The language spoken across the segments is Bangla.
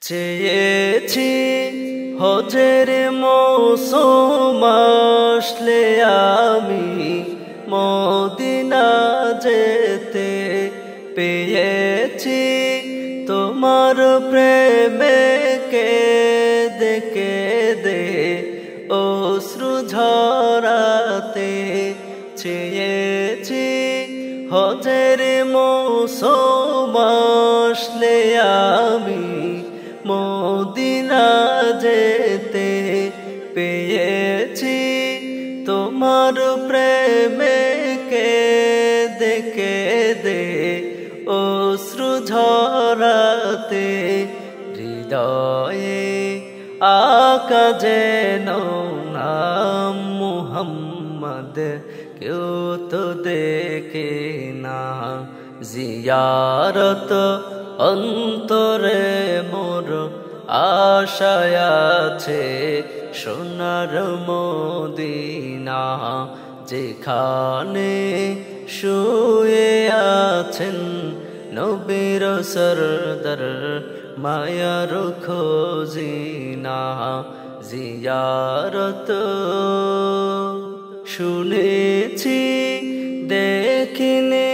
চেয়েছি হজের মৌসুম আসলে আমি মদিনা যেতে পেয়েছি তোমার প্রেমে কেঁদে কেঁদে অশ্রু ঝরাতে চেয়েছি হজের মৌসুম আসলে আমি মদিনা যেতে পেয়েছি তোমার প্রেমে কেঁদে কেঁদে অশ্রু ঝরাতে হৃদয়ে আকা যেন নাম মুহাম্মদ কেউ তো দেখে না জিয়ারত অন্তরে মোর আশায় আছে সোনার মদিনা যেখানে শুয়ে আছেন নবীর সরদার মায়ার খোঁজিনা জিয়ারত শুনেছি দেখিনি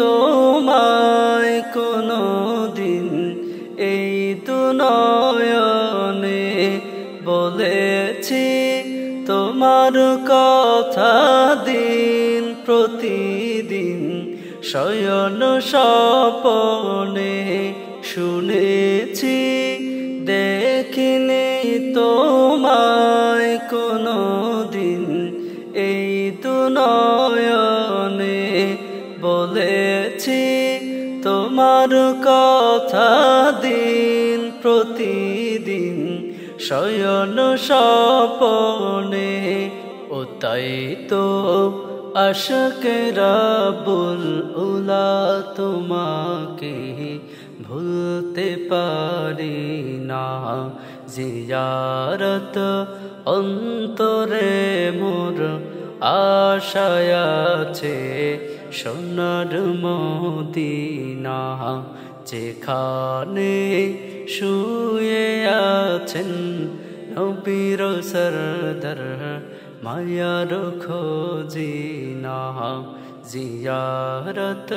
তোমায় কোনো দিন এই দুনয়নে বলেছি তোমার কথা দিন প্রতিদিন শয়ন স্বপনে শুনেছি দেখিনি তোমায় কোনো দিন এই দুনয়নে বলেছি তোমার কথা দিন প্রতিদিন শয়ন স্বপনে ও তাই তো আশকে রাবুল উলা তোমাকে ভুলতে পারি না জিয়ারত অন্তরে মোর আশায় আছে সোনার মদিনা যেখানে শুয়ে আছেন নবীর সরদার মায়ার খোঁজিনা জিয়ারত।